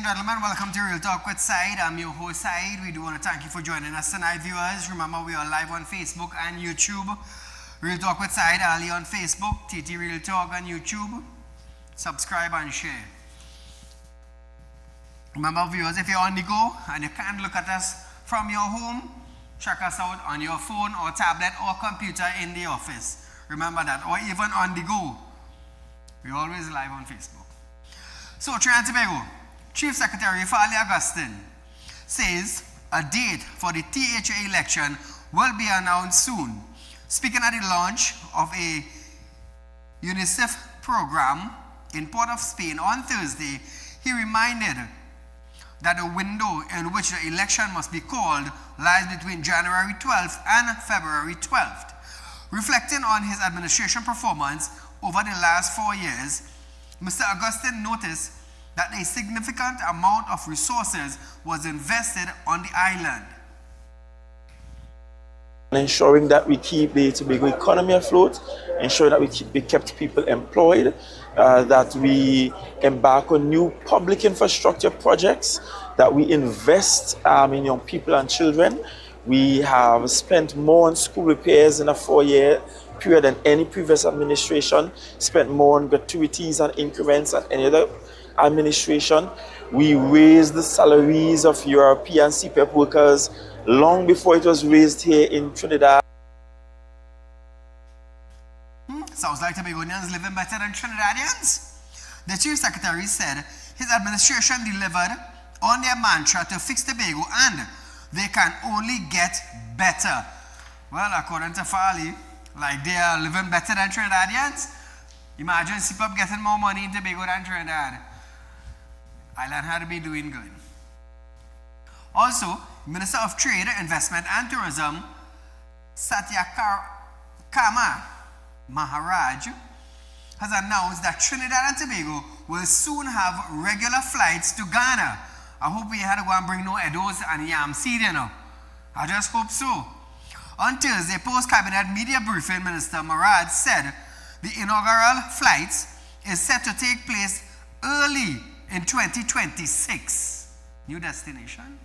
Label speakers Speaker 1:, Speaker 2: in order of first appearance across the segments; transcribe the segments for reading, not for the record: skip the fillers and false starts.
Speaker 1: gentlemen, welcome to Real Talk with Saieed. I'm your host Saieed. We do want to thank you for joining us tonight, viewers. Remember, we are live on Facebook and YouTube. Real Talk with Saieed Ali on Facebook, TT Real Talk on YouTube. Subscribe and share. Remember, viewers, if you're on the go and you can't look at us from your home, check us out on your phone or tablet or computer in the office. Remember that, or even on the go. We're always live on Facebook. So, Trinidad and Tobago, Chief Secretary Ali Augustine says a date for the THA election will be announced soon. Speaking at the launch of a UNICEF program in Port of Spain on Thursday, he reminded that the window in which the election must be called lies between January 12th and February 12th. Reflecting on his administration performance over the last 4 years, Mr. Augustine noticed that a significant amount of resources was invested on the island.
Speaker 2: Ensuring that we keep the Tobago economy afloat, ensuring that we kept people employed, that we embark on new public infrastructure projects, that we invest in young people and children. We have spent more on school repairs in a 4-year period than any previous administration, spent more on gratuities and increments than any other administration. We raised the salaries of European CPEP workers long before it was raised here in Trinidad.
Speaker 1: Sounds like Tobagonians living better than Trinidadians. The Chief Secretary said his administration delivered on their mantra to fix Tobago and they can only get better. Well, according to Farley, like they are living better than Trinidadians. Imagine CPEP getting more money in Tobago than Trinidad. Island had to be doing good. Also, Minister of Trade, Investment and Tourism, Satyakama Maharaj, has announced that Trinidad and Tobago will soon have regular flights to Ghana. I hope we had to go and bring no Edos and yam seed, you know. I just hope so. On Thursday, post-cabinet media briefing, Minister Maharaj said the inaugural flights is set to take place early in 2026. New destination?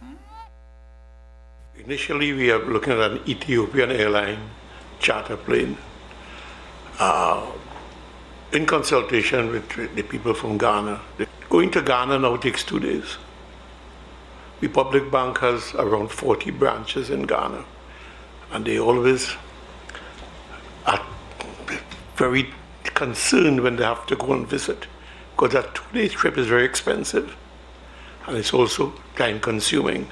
Speaker 3: Initially, we are looking at an Ethiopian airline charter plane in consultation with the people from Ghana. Going to Ghana now takes 2 days. The public bank has around 40 branches in Ghana, and they always are very concerned when they have to go and visit, because that 2-day trip is very expensive and it's also time consuming.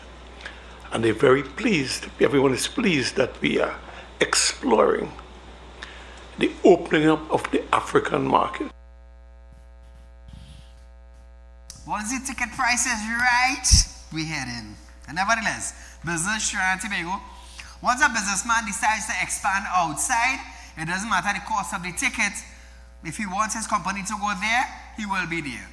Speaker 3: And they're very pleased, everyone is pleased that we are exploring the opening up of the African market.
Speaker 1: Once the ticket price is right, we head in. And nevertheless, business Trinidad and Tobago, once a businessman decides to expand outside, it doesn't matter the cost of the ticket. If he wants his company to go there, he will be there.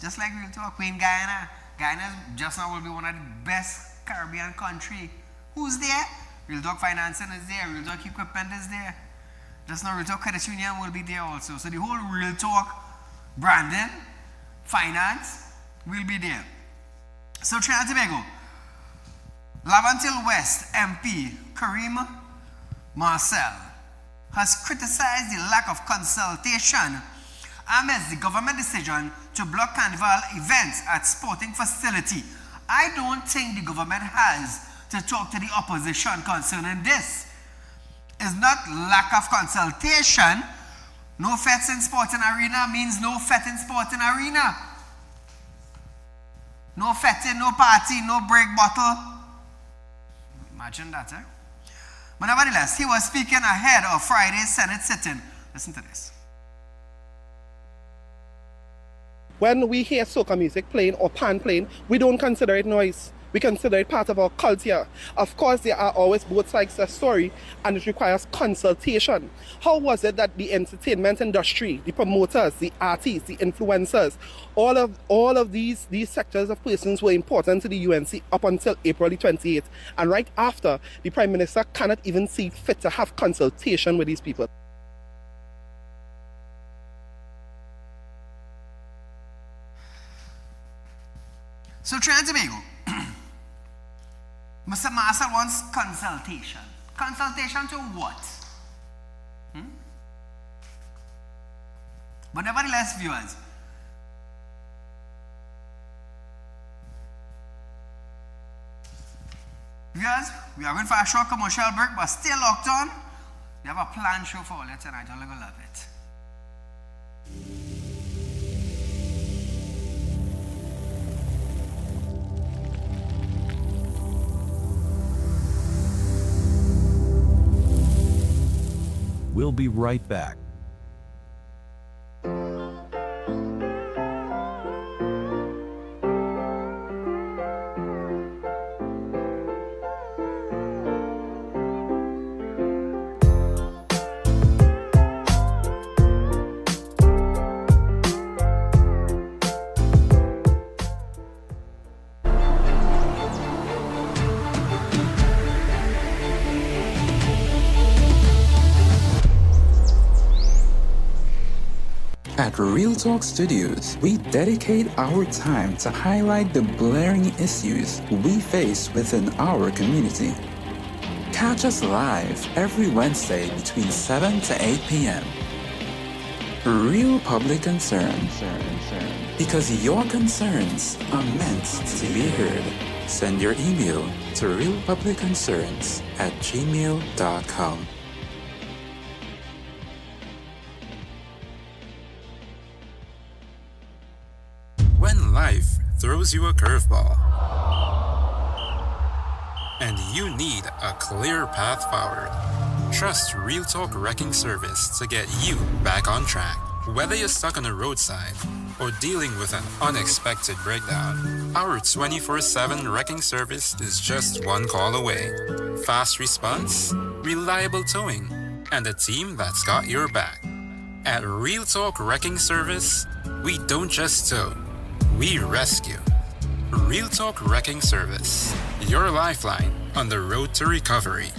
Speaker 1: Just like we'll talk in Guyana. Guyana just now will be one of the best Caribbean country. Who's there? Real Talk Financing is there. Real Talk Equipment is there. Just now Real Talk Credit Union will be there also. So the whole Real Talk branding, finance will be there. So Trinidad and Tobago, Lavantil West MP Karim Marcel has criticized the lack of consultation amidst the government decision to block carnival events at sporting facility. I don't think the government has to talk to the opposition concerning this. It's not lack of consultation. No fets in sporting arena means no fet in sporting arena. No fetting, no party, no break bottle. Imagine that, eh? But nevertheless, he was speaking ahead of Friday's Senate sitting. Listen to this.
Speaker 4: When we hear soca music playing or pan playing, we don't consider it noise. We consider it part of our culture. Of course, there are always both sides to the story, and it requires consultation. How was it that the entertainment industry, the promoters, the artists, the influencers, all of these sectors of persons were important to the UNC up until April 28th, and right after, the Prime Minister cannot even see fit to have consultation with these people?
Speaker 1: So Trinidad and Tobago, Mr. Marcel wants consultation. Consultation to what? But nevertheless, viewers, we are going for a short commercial break, but still locked on. We have a planned show for all you tonight. You're going to love it.
Speaker 5: We'll be right back.
Speaker 6: At Real Talk Studios, we dedicate our time to highlight the glaring issues we face within our community. Catch us live every Wednesday between 7 to 8 p.m. Real Public Concern. Because your concerns are meant to be heard. Send your email to realpublicconcerns@gmail.com. When life throws you a curveball and you need a clear path forward, trust Real Talk Wrecking Service to get you back on track. Whether you're stuck on the roadside or dealing with an unexpected breakdown, our 24/7 wrecking service is just one call away. Fast response, reliable towing, and a team that's got your back. At Real Talk Wrecking Service, we don't just tow, we rescue. Real Talk Wrecking Service, your lifeline on the road to recovery.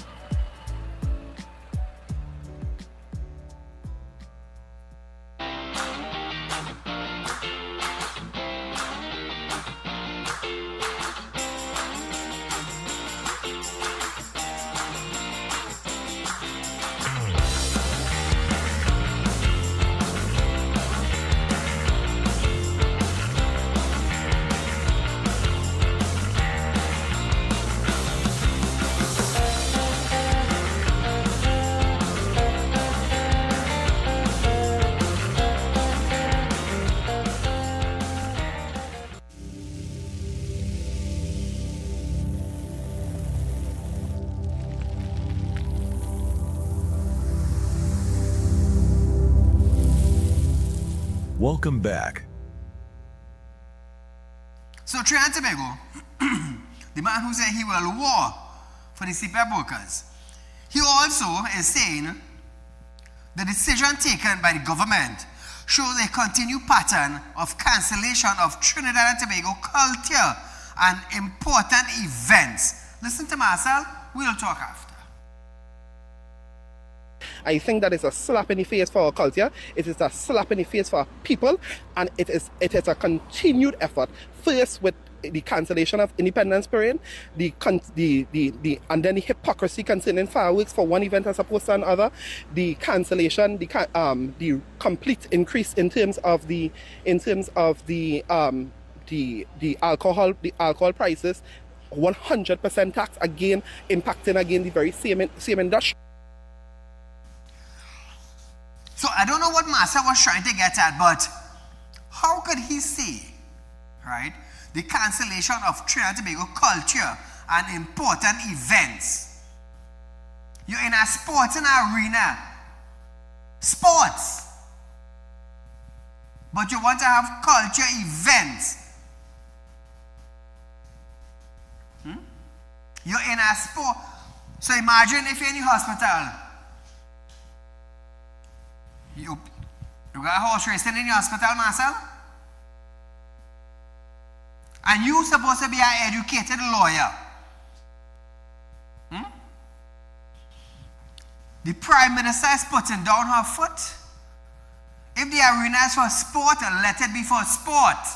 Speaker 5: Welcome back.
Speaker 1: So Trinidad and Tobago, the man who said he will war for the CPF workers, he also is saying the decision taken by the government shows a continued pattern of cancellation of Trinidad and Tobago culture and important events. Listen to Marcel, we'll talk after.
Speaker 4: I think that is a slap in the face for our culture. It is a slap in the face for our people, and it is a continued effort. First with the cancellation of Independence Parade, and then the hypocrisy concerning fireworks for one event as opposed to another, the cancellation, the complete increase in terms of the alcohol prices, 100% tax again, impacting again the very same industry.
Speaker 1: So I don't know what Marcel was trying to get at, but how could he say, right, the cancellation of Trinidad and Tobago culture and important events? You're in a sporting arena, sports, but you want to have culture events. You're in a sport. So imagine if you're in the hospital. You got a horse racing in your hospital, Marcel? And you're supposed to be an educated lawyer. The Prime Minister is putting down her foot. If the arena is for sport, let it be for sport.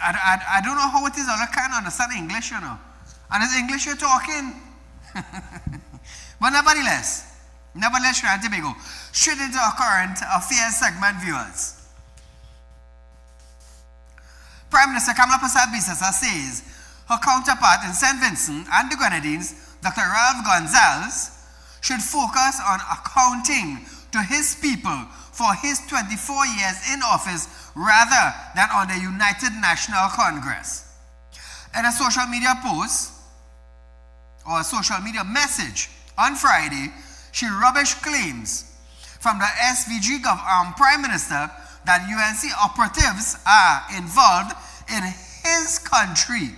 Speaker 1: I don't know how it is, I can't understand English, you know. And it's English you're talking. But nevertheless, Trinidad and Tobago, straight into our current affairs segment, viewers. Prime Minister Kamala Persad-Bissessar says her counterpart in St. Vincent and the Grenadines, Dr. Ralph Gonzalez, should focus on accounting to his people for his 24 years in office rather than on the United National Congress. In a social media post, or a social media message on Friday, she rubbished claims from the SVG Prime Minister that UNC operatives are involved in his country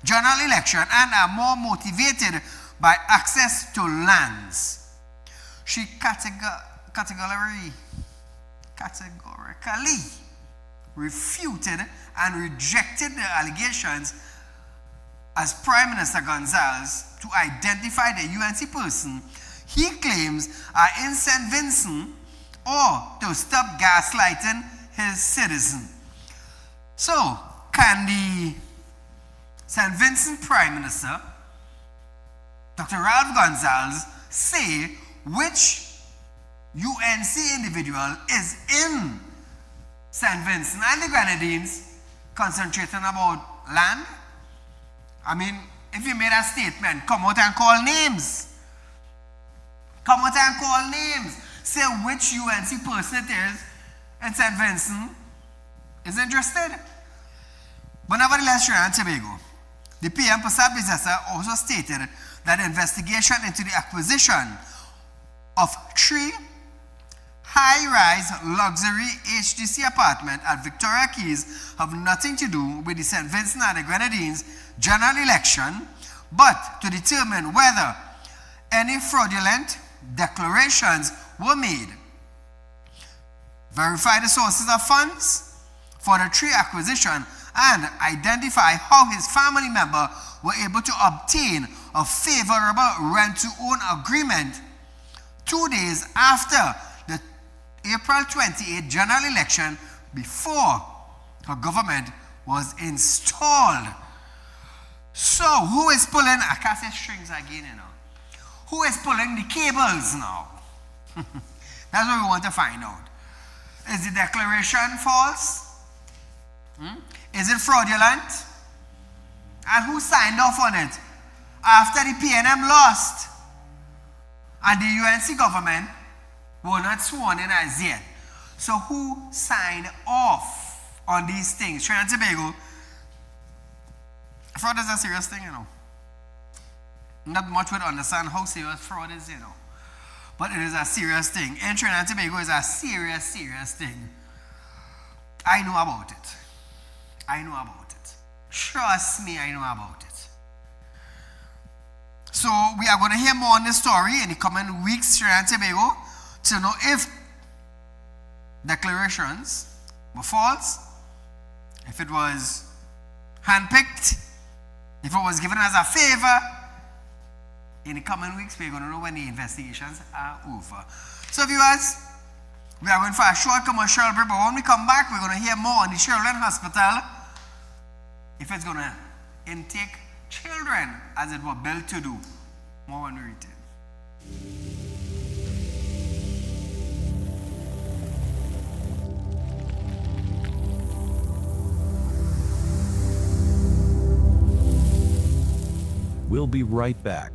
Speaker 1: general election and are more motivated by access to lands. She categorically refuted and rejected the allegations as Prime Minister Gonzalez to identify the UNC person he claims are in St. Vincent or to stop gaslighting his citizen. So, can the St. Vincent Prime Minister, Dr. Ralph Gonzalez, say which UNC individual is in St. Vincent and the Grenadines concentrating about land? I mean, if you made a statement, come out and call names. Come out and call names. Say which UNC person it is in St. Vincent is interested. But nevertheless, Trinidad and Tobago, the PM Persad-Bissessar also stated that the investigation into the acquisition of 3 high-rise luxury HDC apartments at Victoria Keys have nothing to do with the St. Vincent and the Grenadines general election, but to determine whether any fraudulent declarations were made. Verify the sources of funds for the 3 acquisition and identify how his family member were able to obtain a favorable rent-to-own agreement 2 days after the April 28 general election before her government was installed. So, who is pulling, I can't say strings again, you know. Who is pulling the cables now? That's what we want to find out. Is the declaration false? Is it fraudulent? And who signed off on it? After the PNM lost and the UNC government were not sworn in as yet. So who signed off on these things? Trinidad and Tobago, fraud is a serious thing, you know. Not much would understand how serious fraud is, you know. But it is a serious thing. In Trinidad and Tobago, it's a serious, serious thing. I know about it. I know about it. Trust me, I know about it. So we are going to hear more on this story in the coming weeks, Trinidad and Tobago, to know if declarations were false, if it was handpicked, if it was given as a favor. In the coming weeks, we're going to know when the investigations are over. So viewers, we are going for a short commercial break, but when we come back, we're going to hear more on the Children's Hospital, if it's going to intake children as it was built to do. More when we return.
Speaker 5: We'll be right back.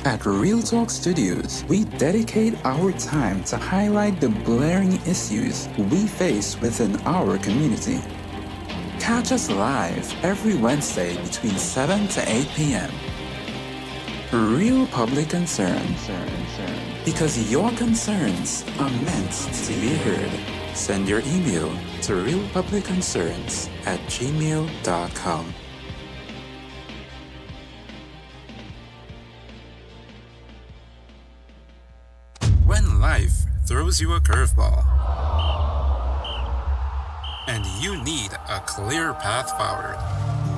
Speaker 7: At Real Talk Studios, we dedicate our time to highlight the blaring issues we face within our community. Catch us live every Wednesday between 7 to 8 p.m. Real Public Concern. Because your concerns are meant to be heard. Send your email to realpublicconcerns@gmail.com.
Speaker 6: When life throws you a curveball and you need a clear path forward,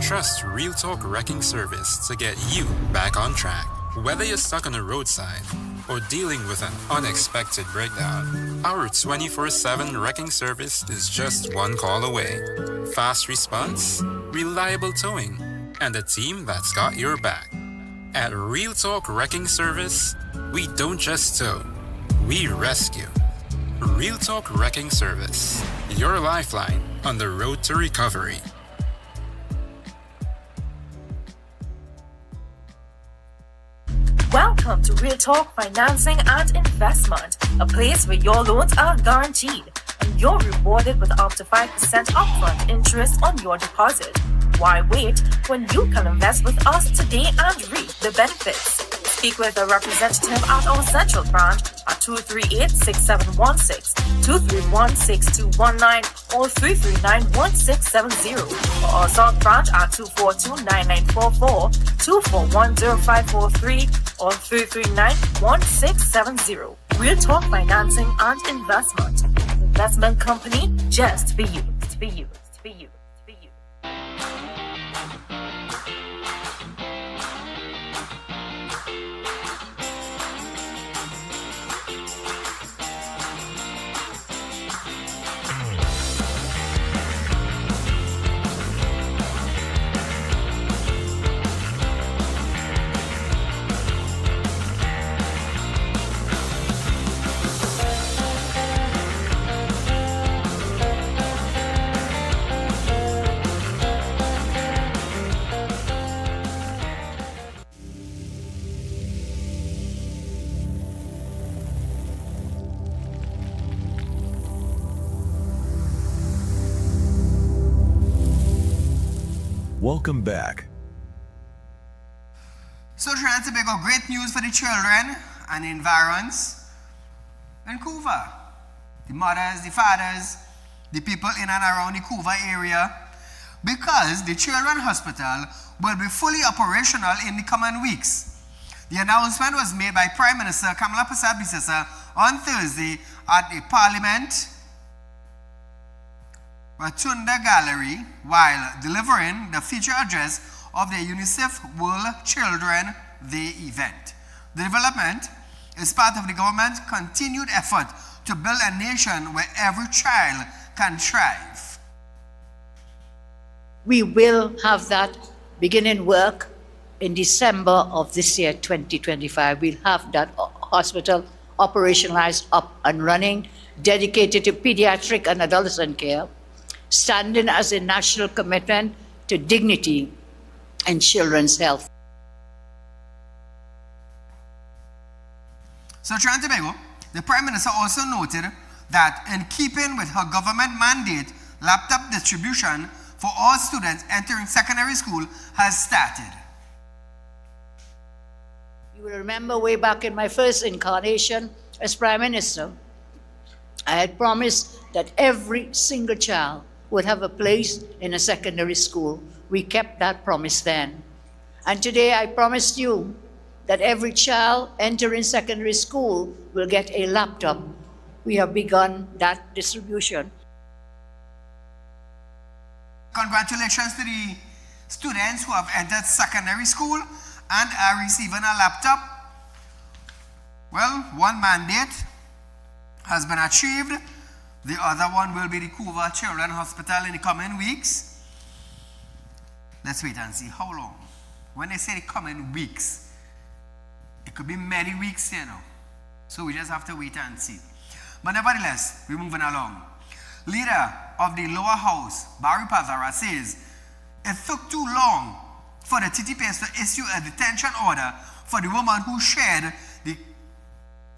Speaker 6: trust Real Talk Wrecking Service to get you back on track. Whether you're stuck on a roadside or dealing with an unexpected breakdown, our 24/7 wrecking service is just one call away. Fast response, reliable towing, and a team that's got your back. At Real Talk Wrecking Service, we don't just tow, we rescue. Real Talk Wrecking Service, your lifeline on the road to recovery.
Speaker 8: Welcome to Real Talk Financing and Investment, a place where your loans are guaranteed and you're rewarded with up to 5% upfront interest on your deposit. Why wait when you can invest with us today and reap the benefits? Speak with a representative at our central branch at 238-6716, 231-6219, or 339-1670, or our south branch at 242-9944, 241-0543, or 339-1670. Real Talk Financing and Investment. Investment company just for you. For you. For you. For you.
Speaker 5: Welcome back.
Speaker 1: So Trinidad and Tobago, great news for the children and the environs in Couva. The mothers, the fathers, the people in and around the Couva area, because the Children's Hospital will be fully operational in the coming weeks. The announcement was made by Prime Minister Kamala Persad-Bissessar on Thursday at the Parliament Rotunda Gallery while delivering the feature address of the UNICEF World Children Day event. The development is part of the government's continued effort to build a nation where every child can thrive.
Speaker 9: We will have that beginning work in December of this year, 2025. We'll have that hospital operationalized, up and running, dedicated to pediatric and adolescent care, standing as a national commitment to dignity and children's health.
Speaker 1: So Trinidad and Tobago, the Prime Minister also noted that in keeping with her government mandate, laptop distribution for all students entering secondary school has started.
Speaker 9: You will remember way back in my first incarnation as Prime Minister, I had promised that every single child would have a place in a secondary school. We kept that promise then. And today I promised you that every child entering secondary school will get a laptop. We have begun that distribution.
Speaker 1: Congratulations to the students who have entered secondary school and are receiving a laptop. Well, one mandate has been achieved. The other one will be the Couva Children's Hospital in the coming weeks. Let's wait and see how long. When they say the coming weeks, it could be many weeks, you know. So we just have to wait and see. But nevertheless, we're moving along. Leader of the lower house, Barry Pazara, says it took too long for the TTPS to issue a detention order for the woman who shared the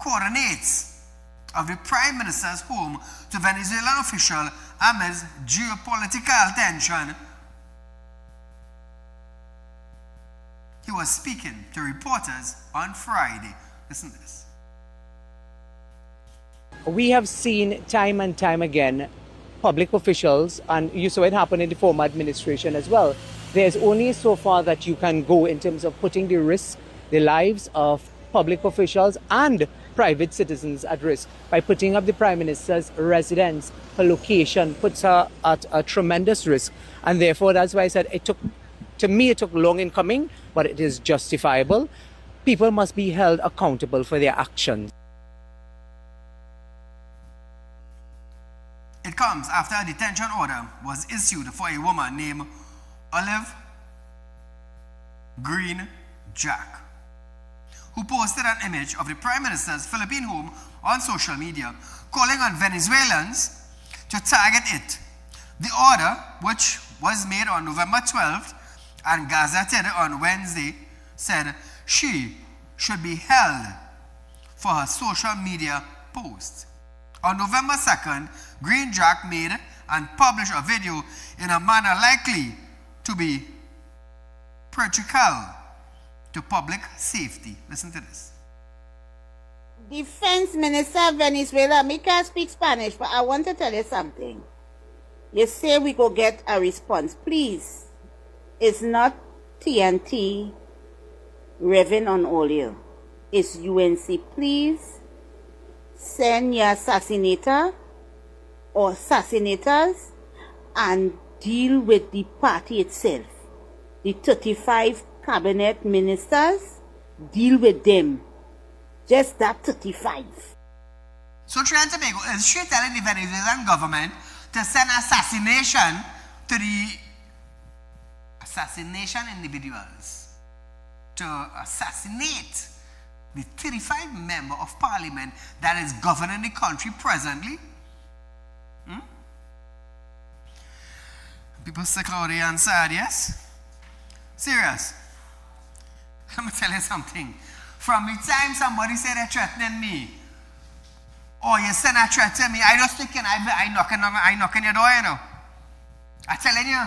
Speaker 1: coordinates of the Prime Minister's home to Venezuelan official amidst geopolitical tension. He was speaking to reporters on Friday. Listen to this.
Speaker 10: we have seen time and time again public officials, and you saw it happen in the former administration as well. There's only so far that you can go in terms of putting the lives of public officials and private citizens at risk by putting up the Prime Minister's residence. Her location puts her at a tremendous risk, and therefore that's why I said it took long in coming, but it is justifiable. People must be held accountable for their actions.
Speaker 1: It comes after a detention order was issued for a woman named Olive Green Jack, who posted an image of the Prime Minister's Philippine home on social media, calling on Venezuelans to target it. The order, which was made on November 12th and gazetted on Wednesday, said she should be held for her social media post. On November 2nd, Green Jack made and published a video in a manner likely to be prejudicial to public safety. Listen to this.
Speaker 11: Defense Minister of Venezuela, me can't speak Spanish, but I want to tell you something. You say we go get a response. Please, it's not TNT revving on oil. It's UNC. Please send your assassinator or assassinators and deal with the party itself. The 35 cabinet ministers, deal with them. Just that 35.
Speaker 1: So Trinidad and Tobago, is she telling the Venezuelan government to send assassination to the assassination individuals, to assassinate the 35 member of parliament that is governing the country presently? People sick out here and sad, yes? Serious. Let me tell you something. From the time somebody said they're threatening me, or you send a threat to me, I just thinking I knocking your door, you know. I telling you,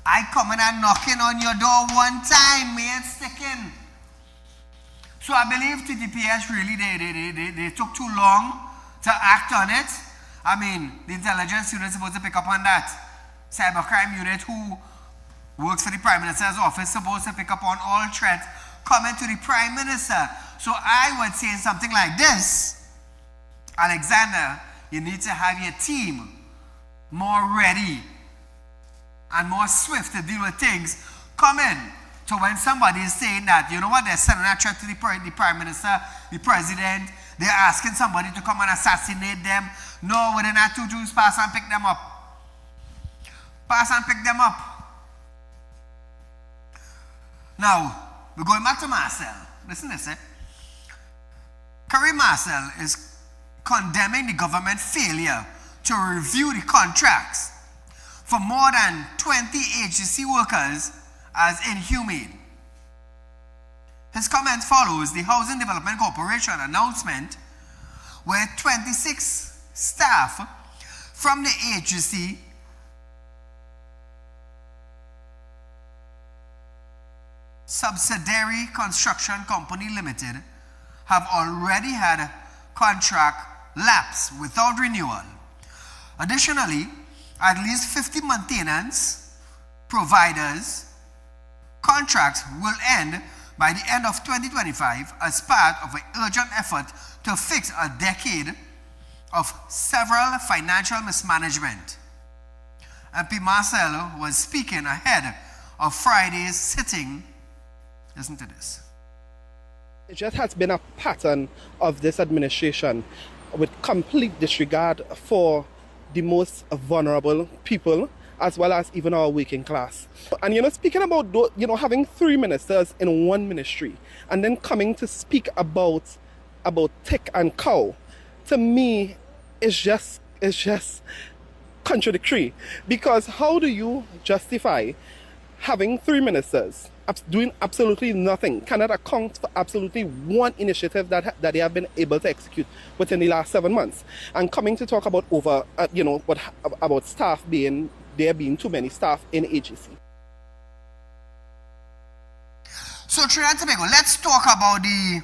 Speaker 1: I coming and knocking on your door one time, me ain't sticking. So I believe TTPS really they took too long to act on it. I mean, the intelligence unit is supposed to pick up on that. Cybercrime unit who works for the Prime Minister's office supposed to pick up on all threats coming to the Prime Minister. So I would say something like this: Alexander, you need to have your team more ready and more swift to deal with things coming. So when somebody is saying that, you know what, they're sending a threat to the Prime Minister, the President, they're asking somebody to come and assassinate them. No, within that 2 Jews, pass and pick them up. Pass and pick them up. Now, we're going back to Marcel. Listen to this, Karim Marcel is condemning the government failure to review the contracts for more than 20 HGC workers as inhumane. His comment follows the Housing Development Corporation announcement where 26 staff from the HGC subsidiary construction company limited have already had contract lapse without renewal. Additionally, at least 50 maintenance providers contracts will end by the end of 2025 as part of an urgent effort to fix a decade of several financial mismanagement. MP Marcel was speaking ahead of Friday's sitting. Listen to this.
Speaker 4: It just has been a pattern of this administration with complete disregard for the most vulnerable people, as well as even our working class. And speaking about having 3 ministers in one ministry, and then coming to speak about tick and cow, to me, it's just contradictory. Because how do you justify having 3 ministers doing absolutely nothing, cannot account for absolutely one initiative that they have been able to execute within the last 7 months, and coming to talk about about staff being too many staff in AGC.
Speaker 1: So Trinidad and Tobago, let's talk about the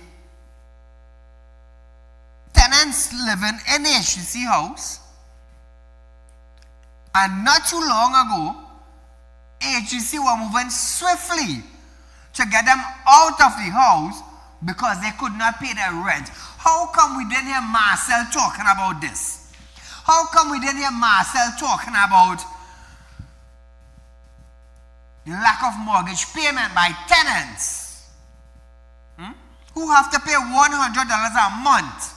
Speaker 1: tenants living in the HTC house, and not too long ago, HTC were moving swiftly to get them out of the house because they could not pay their rent. How come we didn't hear Marcel talking about this? How come we didn't hear Marcel talking about the lack of mortgage payment by tenants who have to pay $100 a month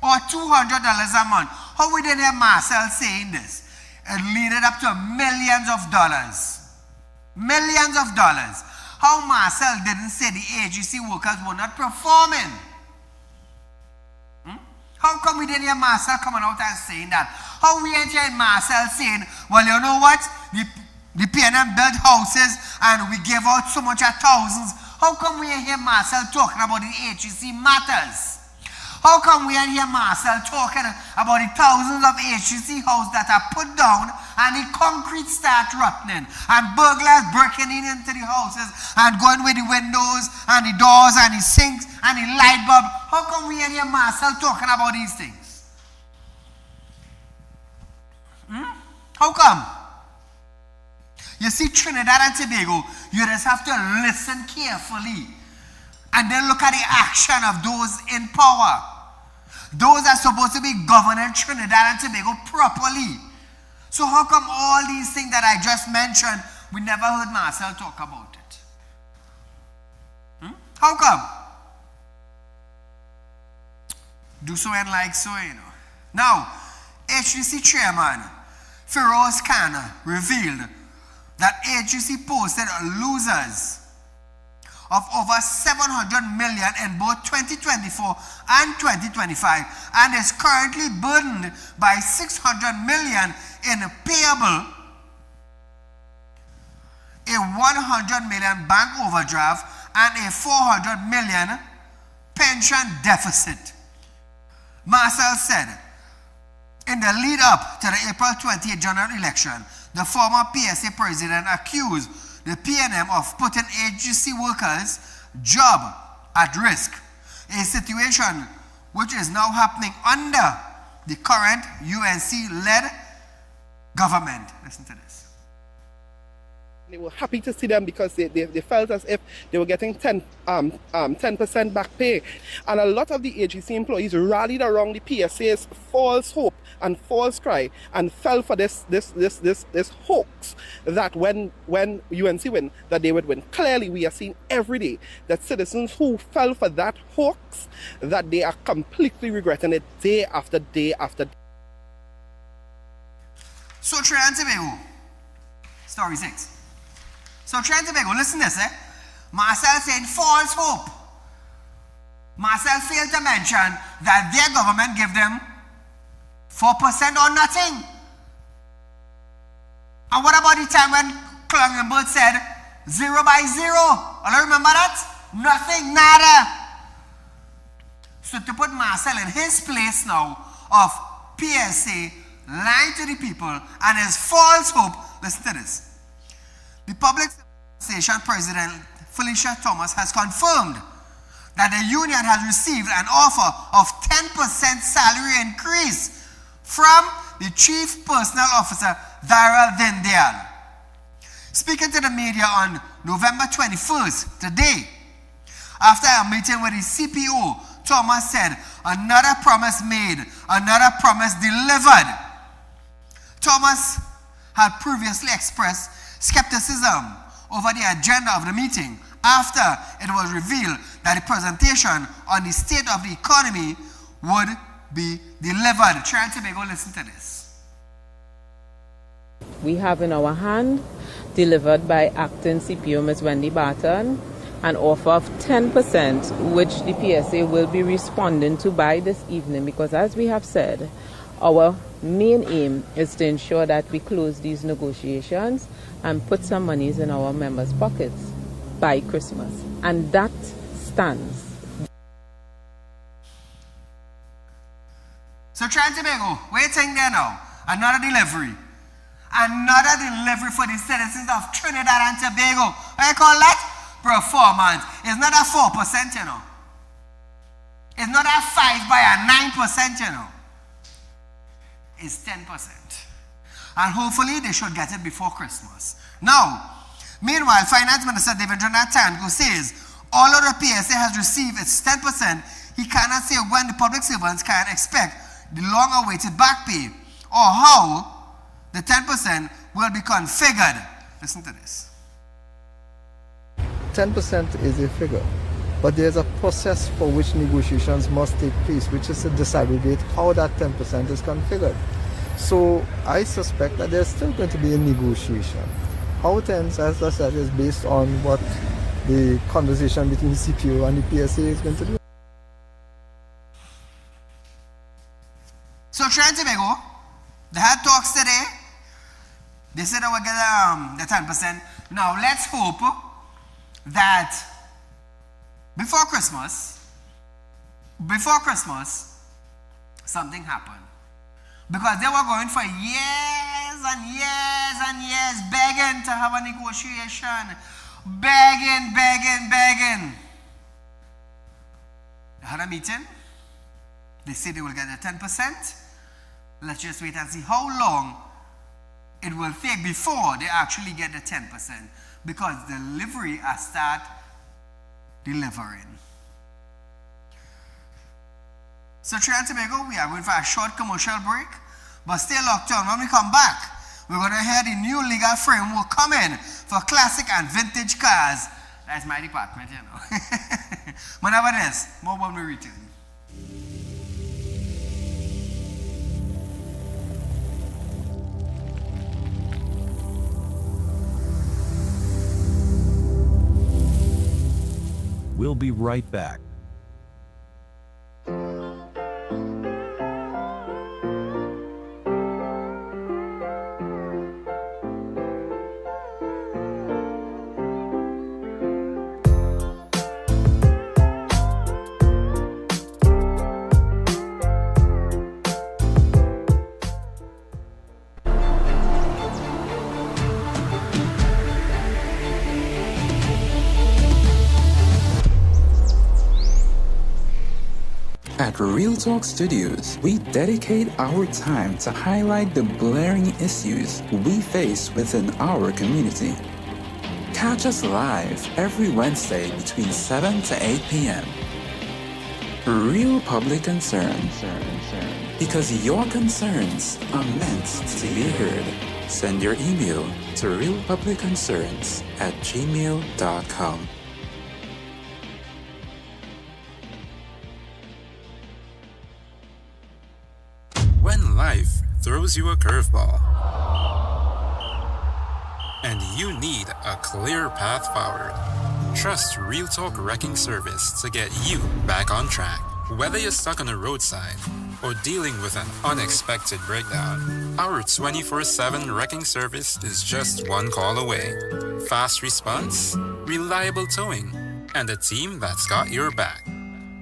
Speaker 1: or $200 a month? How we didn't hear Marcel saying this? It leaded up to millions of dollars. Millions of dollars. How Marcel didn't say the agency workers were not performing? How come we didn't hear Marcel coming out and saying that? How we ain't hearing Marcel saying, well, you know what? The PNM built houses and we gave out so much at thousands. How come we ain't hear Marcel talking about the HEC matters? How come we ain't hear Marcel talking about the thousands of HEC houses that are put down and the concrete start rotting and burglars breaking into the houses and going with the windows and the doors and the sinks and the light bulb? How come we ain't hear Marcel talking about these things? How come? You see, Trinidad and Tobago, you just have to listen carefully and then look at the action of those in power. Those are supposed to be governing Trinidad and Tobago properly. So how come all these things that I just mentioned, we never heard Marcel talk about it? How come? Do so and like so, you know. Now, HGC Chairman Feroz Khan revealed that HGC posted losers of over 700 million in both 2024 and 2025 and is currently burdened by 600 million in payable, a 100 million bank overdraft and a 400 million pension deficit. Marcel said, in the lead up to the April 28 general election, the former PSA president accused the PNM of putting HGC workers' job at risk, a situation which is now happening under the current UNC-led government. Listen to this.
Speaker 4: They were happy to see them because they felt as if they were getting 10% back pay. And a lot of the AGC employees rallied around the PSA's false hope and false cry and fell for this hoax that when UNC win, that they would win. Clearly, we are seeing every day that citizens who fell for that hoax, that they are completely regretting it day after day after day.
Speaker 1: So Trinidad and Tobago, story 6. So Trinidad and Tobago, listen to this, Marcel saying false hope. Marcel failed to mention that their government gave them 4% or nothing. And what about the time when Klangenberg said 0 by 0? All I remember that? Nothing, nada. So to put Marcel in his place now of PSA lying to the people and his false hope, listen to this. The Public Association President Felicia Thomas has confirmed that the union has received an offer of 10% salary increase from the Chief Personnel Officer Daryl Dindial. Speaking to the media on November 21st, today, after a meeting with the CPO, Thomas said, another promise made, another promise delivered. Thomas had previously expressed skepticism over the agenda of the meeting after it was revealed that the presentation on the state of the economy would be delivered. Trinidad and Tobago, listen to this.
Speaker 12: We have in our hand, delivered by acting CPO Ms. Wendy Barton, an offer of 10%, which the PSA will be responding to by this evening, because as we have said, our main aim is to ensure that we close these negotiations and put some monies in our members' pockets by Christmas. And that stands.
Speaker 1: So Trinidad and Tobago, waiting there now. Another delivery. Another delivery for the citizens of Trinidad and Tobago. What do you call that? Performance. It's not a 4%, you know. It's not a 5 by a 9%, you know. It's 10%. And hopefully they should get it before Christmas. Now, meanwhile, Finance Minister David Jonathan says all of the PSA has received its 10%. He cannot say when the public servants can expect the long-awaited back pay or how the 10% will be configured. Listen to this.
Speaker 13: 10% is a figure, but there's a process for which negotiations must take place, which is to disaggregate how that 10% is configured. So I suspect that there's still going to be a negotiation. How it ends, as I said, is based on what the conversation between the CPO and the PSA is going to do.
Speaker 1: So Trinidad and Tobago, they had talks today. They said they will get the 10%. Now let's hope that before Christmas, something happened. Because they were going for years and years and years begging to have a negotiation. Begging. They had a meeting. They said they will get the 10%. Let's just wait and see how long it will take before they actually get the 10%. Because delivery has started delivering. So Trinidad and Tobago, we are going for a short commercial break, but stay locked on. When we come back, we're going to hear the new legal framework come in for classic and vintage cars. That's my department, you know. Whenever it is, more when we return.
Speaker 5: We'll be right back.
Speaker 7: At Real Talk Studios, we dedicate our time to highlight the blaring issues we face within our community. Catch us live every Wednesday between 7 to 8 p.m. Real Public Concern. Because your concerns are meant to be heard. Send your email to realpublicconcerns@gmail.com.
Speaker 6: When life throws you a curveball and you need a clear path forward, trust Real Talk Wrecking Service to get you back on track. Whether you're stuck on the roadside or dealing with an unexpected breakdown, our 24/7 wrecking service is just one call away. Fast response, reliable towing, and a team that's got your back.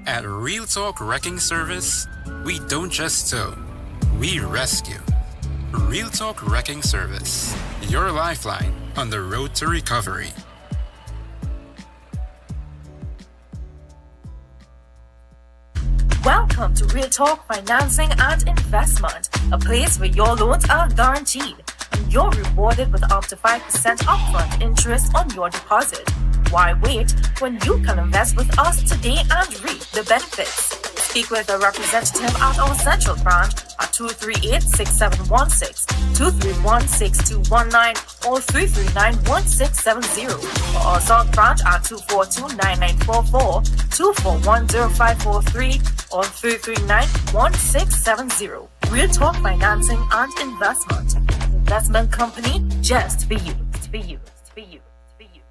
Speaker 6: At Real Talk Wrecking Service, we don't just tow, we rescue. Real Talk Wrecking Service, your lifeline on the road to recovery.
Speaker 8: Welcome to Real Talk Financing and Investment, a place where your loans are guaranteed and you're rewarded with up to 5% upfront interest on your deposit. Why wait when you can invest with us today and reap the benefits? Speak with a representative at our central branch at 238-6716, 231-6219, or 339-1670, or our south branch at 242-9944, 241-0543, or 339-1670. Real Talk Financing and Investment. Investment company just for you. For you. For you. For you.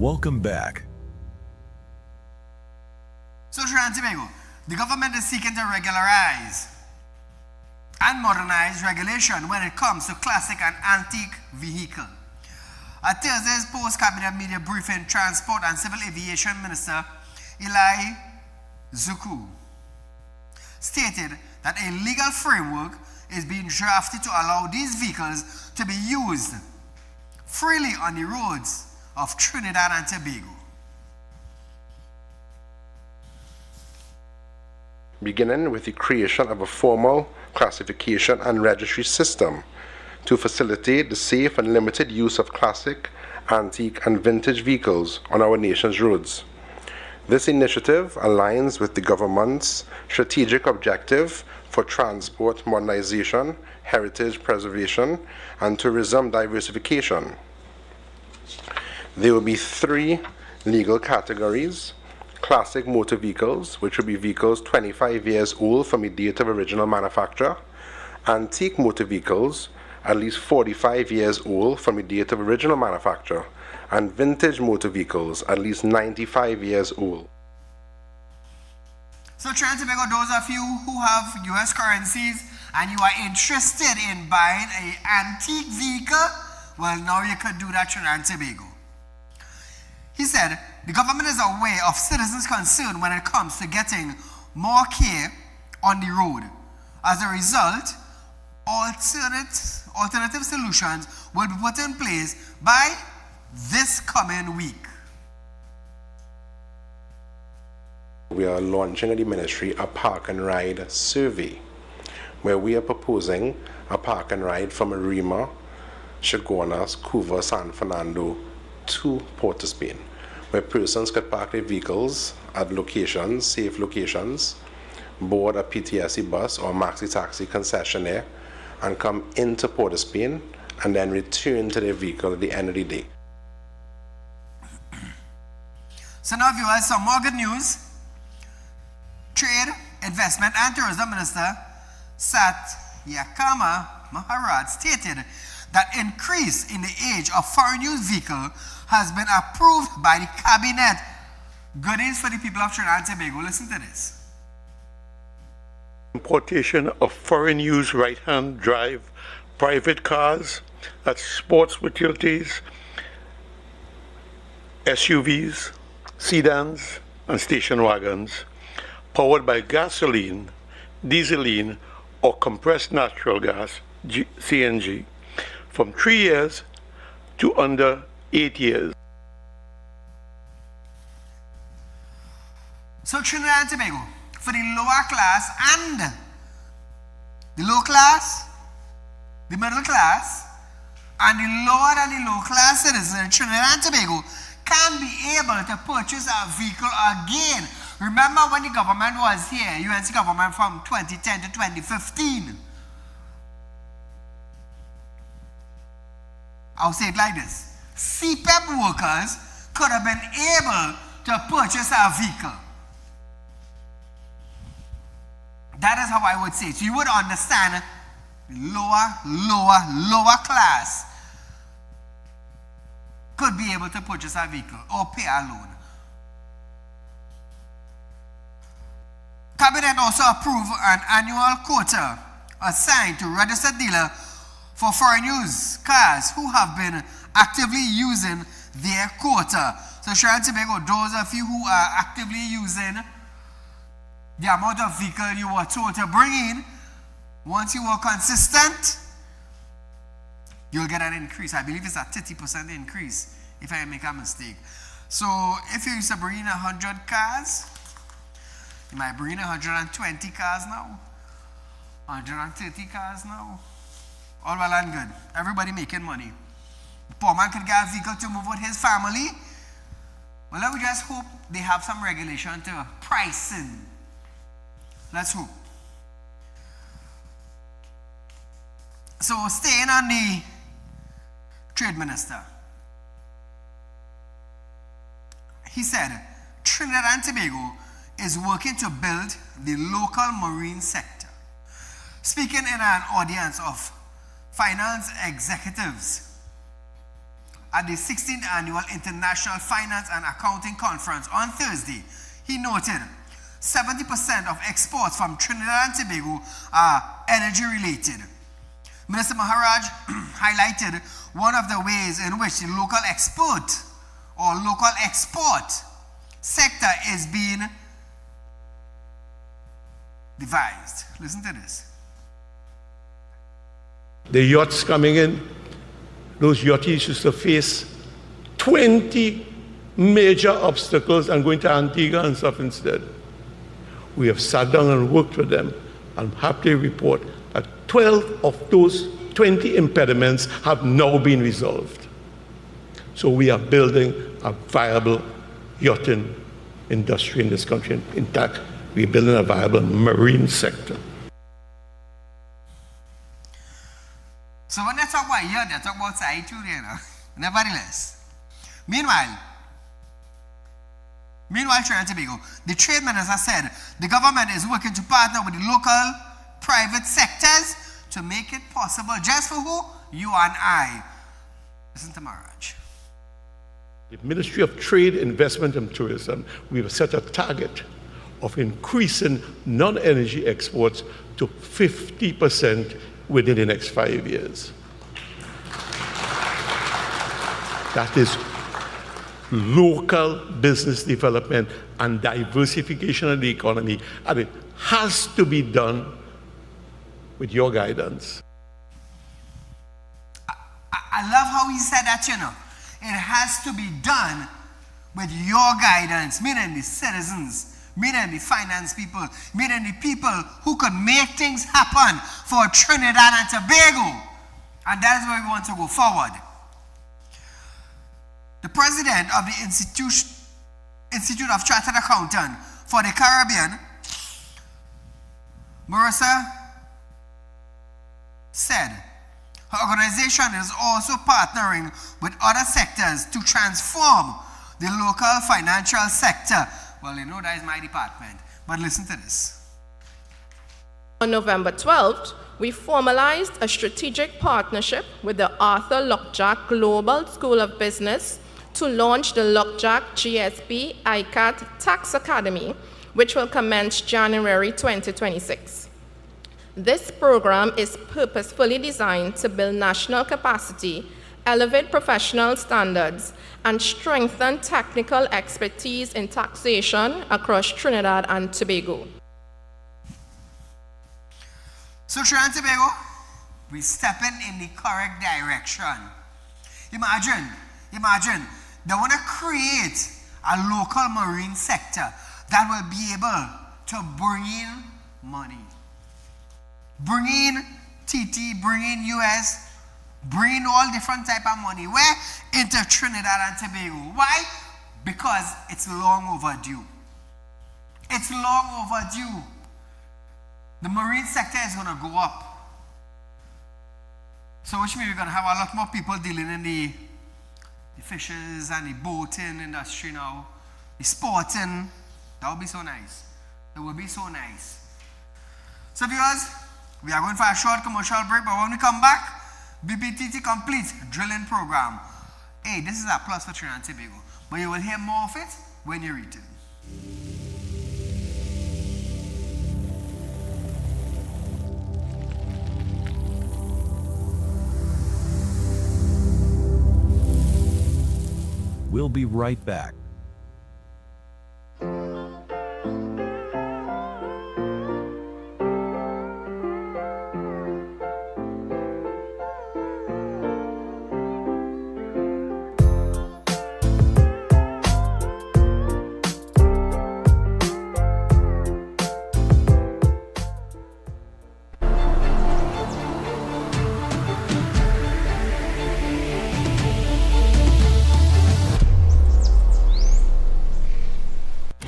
Speaker 5: Welcome back.
Speaker 1: So Trinidad and Tobago, the government is seeking to regularize and modernize regulation when it comes to classic and antique vehicle. At Thursday's post-cabinet media briefing, Transport and Civil Aviation Minister Ali Zuku stated that a legal framework is being drafted to allow these vehicles to be used freely on the roads of Trinidad and Tobago.
Speaker 14: Beginning with the creation of a formal classification and registry system to facilitate the safe and limited use of classic, antique, and vintage vehicles on our nation's roads. This initiative aligns with the government's strategic objective for transport modernization, heritage preservation, and tourism diversification. There will be 3 legal categories: classic motor vehicles, which will be vehicles 25 years old from the date of original manufacture; antique motor vehicles, at least 45 years old from the date of original manufacture; and vintage motor vehicles, at least 95 years old.
Speaker 1: So Trinidad and Tobago, those of you who have US currencies and you are interested in buying an antique vehicle, well, now you could do that, Trinidad and Tobago. He said, the government is aware of citizens' concern when it comes to getting more care on the road. As a result, alternative solutions will be put in place by this coming week.
Speaker 14: We are launching at the ministry a park and ride survey, where we are proposing a park and ride from Arima, Chaguanas, Couva, San Fernando to Port of Spain, where persons could park their vehicles at locations, safe locations, board a PTSC bus or maxi taxi concessionaire, and come into Port of Spain and then return to their vehicle at the end of the day.
Speaker 1: So now, viewers, some more good news. Trade, Investment and Tourism Minister Satyakama Maharaj stated that increase in the age of foreign use vehicle has been approved by the cabinet. Good news for the people of Trinidad and Tobago. Listen to this.
Speaker 3: Importation of foreign use right-hand drive private cars, that's sports utilities, SUVs, sedans, and station wagons, powered by gasoline, dieseline, or compressed natural gas, CNG, from 3 years to under 8 years.
Speaker 1: So Trinidad and Tobago, for the lower class and the low class, the middle class, and the lower than the low class citizens in Trinidad and Tobago can be able to purchase a vehicle again. Remember when the government was here, UNC government from 2010 to 2015. I'll say it like this. CPEP workers could have been able to purchase a vehicle. That is how I would say it. So you would understand lower class could be able to purchase a vehicle or pay a loan. Cabinet also approved an annual quota assigned to registered dealer for foreign use cars who have been actively using their quota. So Trinidad and Tobago, those of you who are actively using the amount of vehicle you were told to bring in, once you were consistent, you'll get an increase. I believe it's a 30% increase, if I make a mistake. So if you used to bring in 100 cars, you might bring in 120 cars now, 130 cars now. All well and good. Everybody making money. The poor man could get a vehicle to move with his family. Well, let me just hope they have some regulation to pricing. Let's hope. So staying on the trade minister, he said Trinidad and Tobago is working to build the local marine sector. Speaking in an audience of finance executives at the 16th Annual International Finance and Accounting Conference on Thursday, he noted 70% of exports from Trinidad and Tobago are energy related. Minister Maharaj highlighted one of the ways in which the local export sector is being devised. Listen to this.
Speaker 3: The yachts coming in, those yachties used to face 20 major obstacles and going to Antigua and stuff instead. We have sat down and worked with them, and I'm happy to report that 12 of those 20 impediments have now been resolved. So we are building a viable yachting industry in this country. In fact, we're building a viable marine sector.
Speaker 1: So when they talk about yacht, they talk about Saieed too, you know. Nevertheless, Meanwhile, Trinidad and Tobago, the trade minister said the government is working to partner with the local private sectors to make it possible just for who? You and I. Listen to Maharaj.
Speaker 3: The Ministry of Trade, Investment and Tourism, we have set a target of increasing non-energy exports to 50% within the next 5 years. That is local business development and diversification of the economy, and it has to be done with your guidance.
Speaker 1: I love how he said that, you know. It has to be done with your guidance, meaning the citizens, meaning the finance people, meaning the people who could make things happen for Trinidad and Tobago. And that is where we want to go forward. The president of the Institute of Chartered Accountants for the Caribbean, Marissa, said her organization is also partnering with other sectors to transform the local financial sector. Well, you know that is my department, but listen to this.
Speaker 15: On November 12th, we formalized a strategic partnership with the Arthur Lockjack Global School of Business to launch the Lockjack GSP ICAT Tax Academy, which will commence January 2026. This program is purposefully designed to build national capacity, elevate professional standards, and strengthen technical expertise in taxation across Trinidad and Tobago.
Speaker 1: So Trinidad and Tobago, we're stepping in the correct direction. Imagine, they want to create a local marine sector that will be able to bring in money. Bring in TT, bring in US, bring in all different type of money. Where? Into Trinidad and Tobago. Why? Because it's long overdue. It's long overdue. The marine sector is going to go up. So which means we're going to have a lot more people dealing in the fishes and the boating industry now. The sporting. That would be so nice. It would be so nice. So viewers, we are going for a short commercial break, but when we come back, BPTT completes drilling program. Hey, this is a plus for Trinidad and Tobago, but you will hear more of it when you return.
Speaker 5: We'll be right back.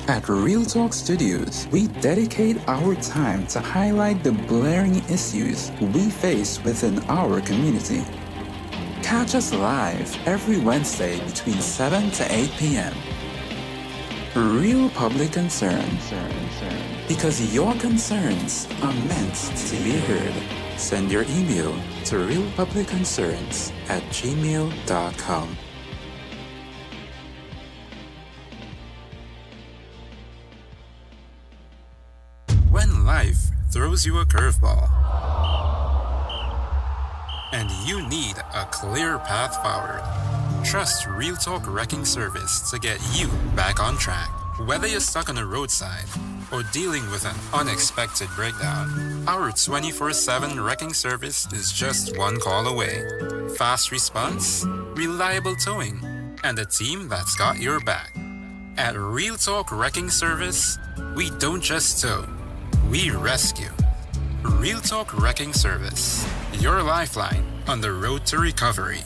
Speaker 7: At Real Talk Studios, we dedicate our time to highlight the blaring issues we face within our community. Catch us live every Wednesday between 7 to 8 p.m. Real Public Concern. Because your concerns are meant to be heard. Send your email to realpublicconcerns@gmail.com.
Speaker 6: life throws you a curveball, and you need a clear path forward, trust Real Talk Wrecking Service to get you back on track. Whether you're stuck on a roadside or dealing with an unexpected breakdown, our 24/7 wrecking service is just one call away. Fast response, reliable towing, and a team that's got your back. At Real Talk Wrecking Service, we don't just tow, we rescue. Real Talk Wrecking Service, your lifeline on the road to recovery.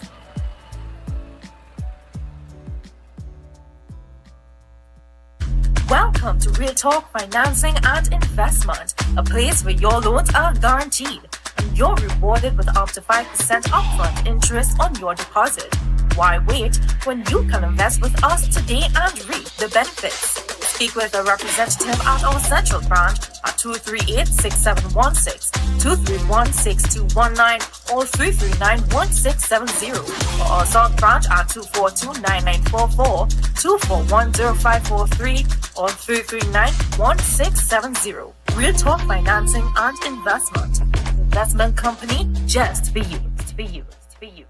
Speaker 8: Welcome to Real Talk Financing and Investment, a place where your loans are guaranteed and you're rewarded with up to 5% upfront interest on your deposit. Why wait when you can invest with us today and reap the benefits? Speak with a representative at our central branch at 238-6716, 231-6219, or 339-1670, or our south branch at 242-9944, 241-0543, or 339-1670. Real Talk Financing and Investment. Investment company just for you. For you. For you.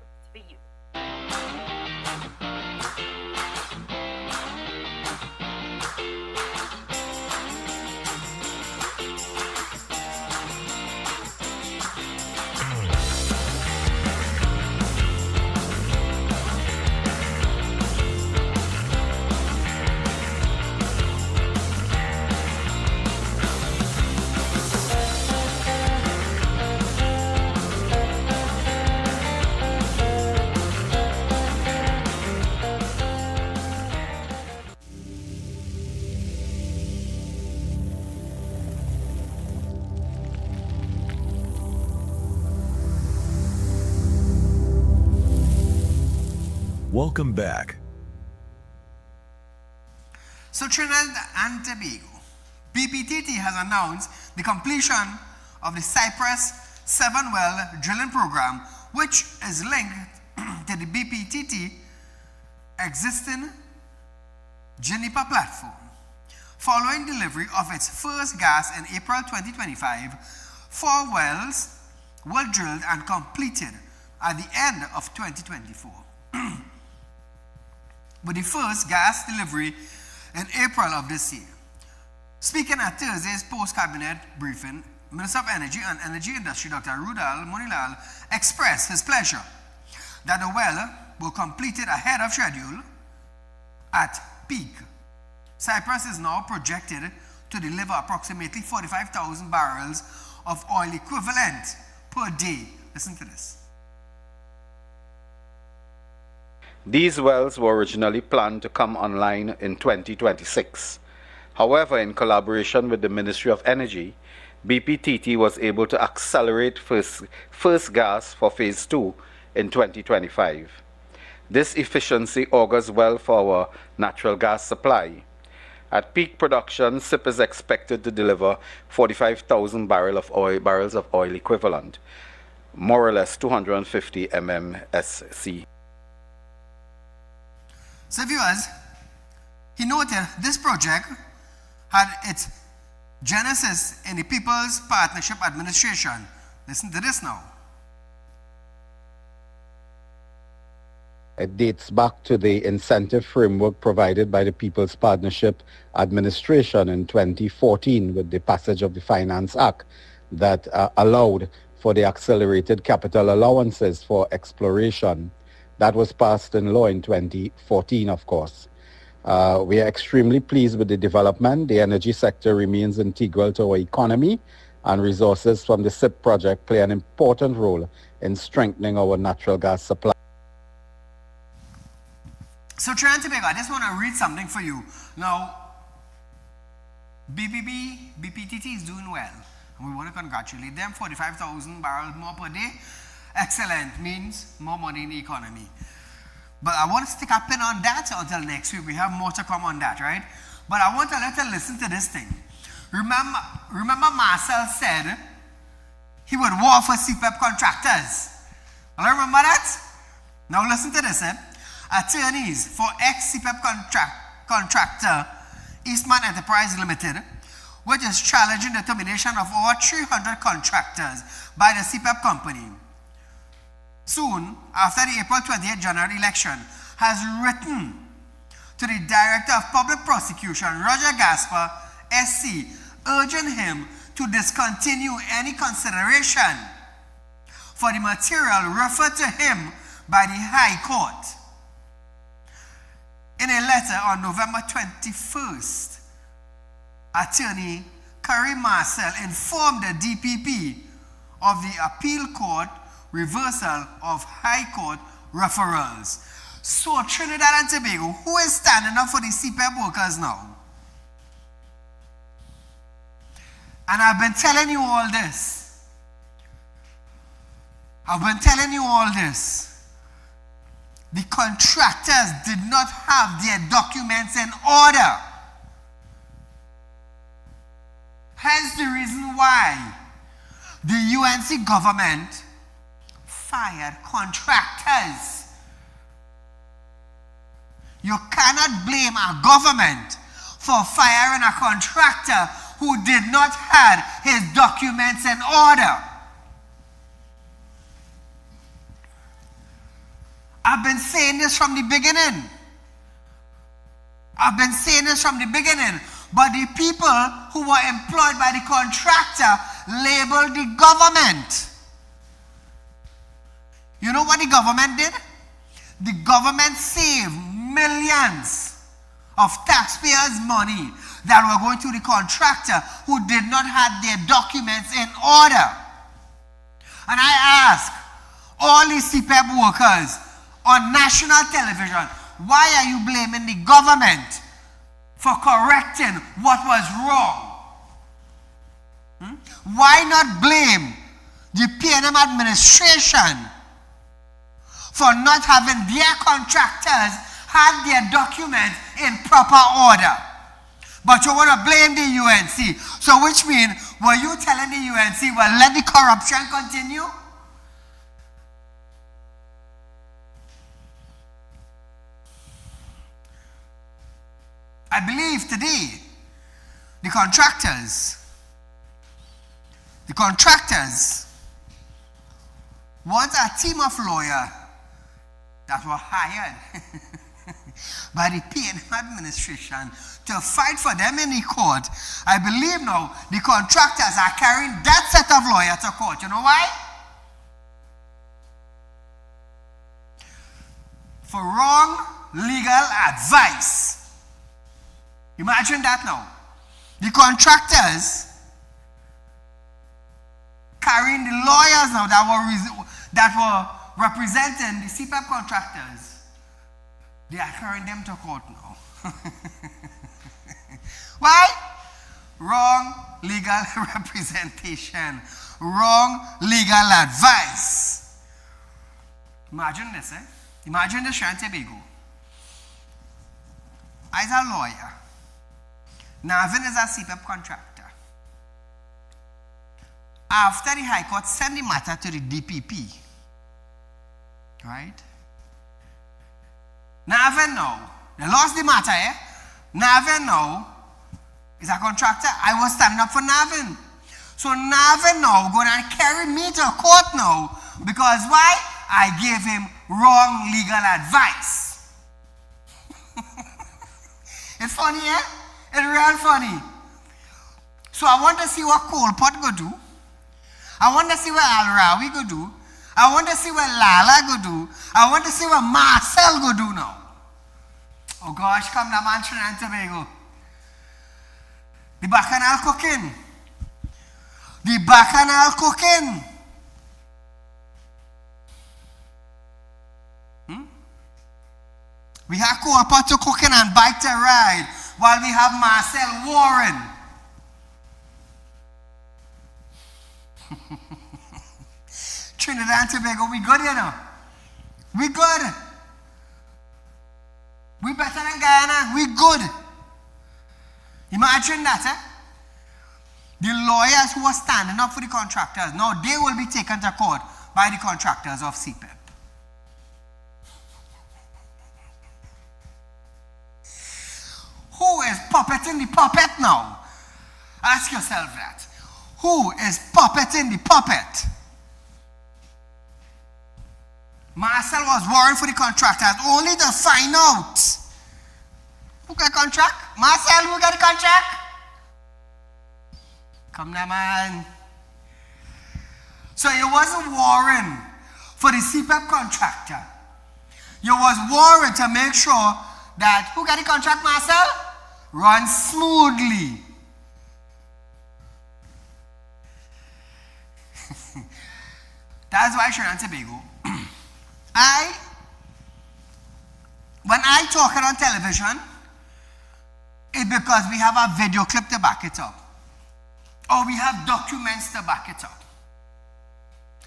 Speaker 5: Welcome back.
Speaker 1: So Trinidad and Tobago, BPTT has announced the completion of the Cypress 7-well drilling program, which is linked to the BPTT existing Juniper platform. Following delivery of its first gas in April 2025, 4 wells were drilled and completed at the end of 2024. With the first gas delivery in April of this year. Speaking at Thursday's post-cabinet briefing, Minister of Energy and Energy Industry Dr. Rudal Munilal expressed his pleasure that the well were completed ahead of schedule at peak. Cyprus is now projected to deliver approximately 45,000 barrels of oil equivalent per day. Listen to this.
Speaker 16: These wells were originally planned to come online in 2026. However, in collaboration with the Ministry of Energy, BPTT was able to accelerate first gas for Phase 2 in 2025. This efficiency augurs well for our natural gas supply. At peak production, SIP is expected to deliver 45,000 barrels of oil equivalent, more or less 250 mmsc.
Speaker 1: So viewers, he noted this project had its genesis in the People's Partnership Administration. Listen to this now.
Speaker 17: It dates back to the incentive framework provided by the People's Partnership Administration in 2014 with the passage of the Finance Act that allowed for the accelerated capital allowances for exploration. That was passed in law in 2014, of course. We are extremely pleased with the development. The energy sector remains integral to our economy, and resources from the SIP project play an important role in strengthening our natural gas supply.
Speaker 1: So Trinidad and Tobago, I just want to read something for you. Now, BPTT is doing well, and we want to congratulate them. 45,000 barrels more per day. Excellent, means more money in the economy. But I want to stick a pin on that until next week. We have more to come on that, right? But I want to let you listen to this thing. Remember Marcel said he would war for CPEP contractors. I remember that? Now listen to this. Attorneys for ex-CPEP contractor Eastman Enterprise Limited which is challenging the termination of over 300 contractors by the CPEP company, soon after the April 28 general election, has written to the Director of Public Prosecution, Roger Gasper, SC, urging him to discontinue any consideration for the material referred to him by the High Court. In a letter on November 21st, Attorney Curry Marcel informed the DPP of the appeal court reversal of High Court referrals. So Trinidad and Tobago, who is standing up for the CPEP workers now? And I've been telling you all this. I've been telling you all this. The contractors did not have their documents in order. Hence the reason why the UNC government fired contractors. You cannot blame a government for firing a contractor who did not have his documents in order. I've been saying this from the beginning. But the people who were employed by the contractor labeled the government. You know what the government did? The government saved millions of taxpayers' money that were going to the contractor who did not have their documents in order. And I ask all these CPEP workers on national television, why are you blaming the government for correcting what was wrong? Why not blame the PNM administration for not having their contractors have their documents in proper order? But you want to blame the UNC. So which means, were you telling the UNC, well, let the corruption continue? I believe today, the contractors want a team of lawyers that were hired by the PNM administration to fight for them in the court. I believe now the contractors are carrying that set of lawyers to court. You know why? For wrong legal advice. Imagine that now. The contractors carrying the lawyers now that were representing the CPEP contractors. They are carrying them to court now. Why? Wrong legal representation. Wrong legal advice. Imagine this, eh? Imagine the Trinidad and Tobago. As a lawyer, Navin is a CPEP contractor. After the High Court sent the matter to the DPP, right? Navin now, they lost the matter, eh? Navin now is a contractor. I was standing up for Navin. So Navin now going to carry me to court now because why? I gave him wrong legal advice. It's funny, eh? It's real funny. So I want to see what Colpot go do. I want to see what Al-Rawi go do. I want to see what Lala go do. I want to see what Marcel go do now. Oh gosh, come down, man, Trinidad and Tobago. The bacchanal cooking. The bacchanal cooking. We have Colpot to cooking and bike to ride, while we have Marcel Warren. Trinidad and Tobago, we good, you know. We good. We better than Guyana. We good. Imagine that, eh? The lawyers who are standing up for the contractors, now they will be taken to court by the contractors of CPEP. Who is puppeting the puppet now? Ask yourself that. Who is puppeting the puppet? Marcel was worrying for the contractors only to find out. Who got contract? Marcel, who got the contract? Come now, man. So you wasn't worrying for the CPAP contractor. You was worried to make sure that who got the contract, Marcel? Run smoothly. That's why Trinidad and Tobago. When I talk it on television, it's because we have a video clip to back it up. Or we have documents to back it up.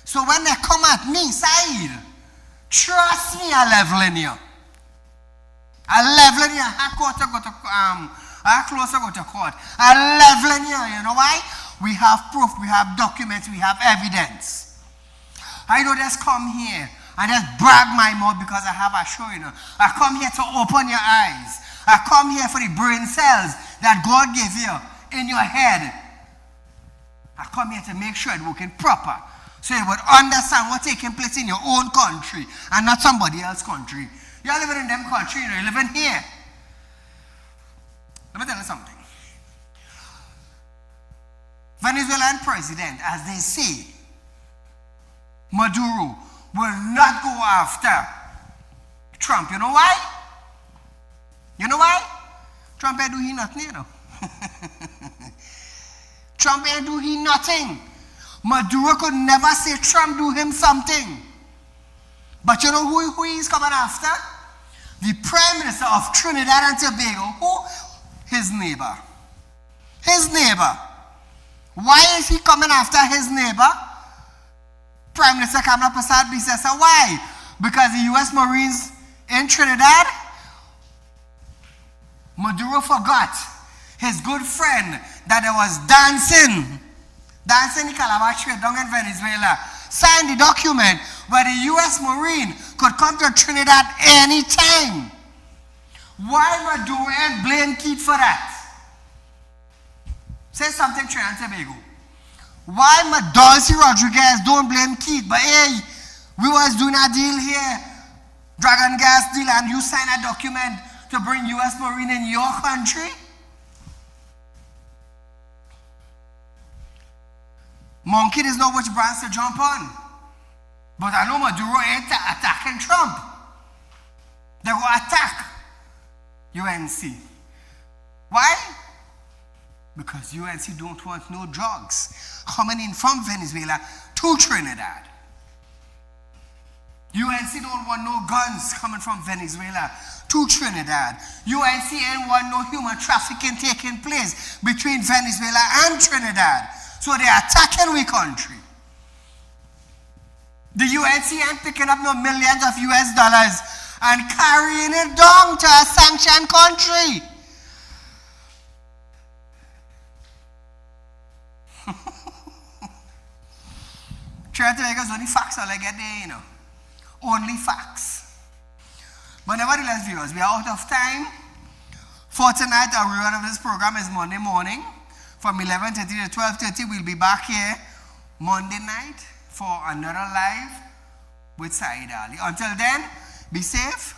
Speaker 1: So when they come at me, Saeed, trust me, I leveling you. I leveling you. I closer go to court. I leveling you. You know why? We have proof, we have documents, we have evidence. I don't just come here and just brag my mouth because I have a show, you know. I come here to open your eyes. I come here for the brain cells that God gave you in your head. I come here to make sure it's working proper, so you would understand what's taking place in your own country and not somebody else's country. You're living in them country, you know, you're living here. Let me tell you something. Venezuelan president, as they say, Maduro, will not go after Trump. You know why? You know why? Trump ain't doing nothing, you know. Trump ain't doing nothing. Maduro could never say Trump do him something. But you know who he's coming after? The Prime Minister of Trinidad and Tobago. Who? His neighbor. His neighbor. Why is he coming after his neighbor? Prime Minister Kamala Persad-Bissessar. Why? Because the U.S. Marines in Trinidad, Maduro forgot his good friend that there was dancing in Calabar Strait down in Venezuela, signed the document where the U.S. Marine could come to Trinidad anytime. Why Maduro and blame Keith for that? Say something, Trinidad and Tobago. Why Dulce Rodriguez don't blame Keith, but hey, we was doing a deal here, Dragon Gas deal, and you signed a document to bring U.S. Marine in your country? Monkey doesn't know which branch to jump on. But I know Maduro ain't attacking Trump. They will attack UNC. Why? Because UNC don't want no drugs coming in from Venezuela to Trinidad. UNC don't want no guns coming from Venezuela to Trinidad. UNC ain't want no human trafficking taking place between Venezuela and Trinidad. So they're attacking we country. The UNC ain't picking up no millions of US dollars and carrying it down to a sanctioned country. Trinidad and Tobago's only facts all I get there, you know. Only facts. But nevertheless, viewers, we are out of time. For tonight, our rerun of this program is Monday morning from 11:30 to 12:30. We'll be back here Monday night for another live with Saieed Ali. Until then, be safe.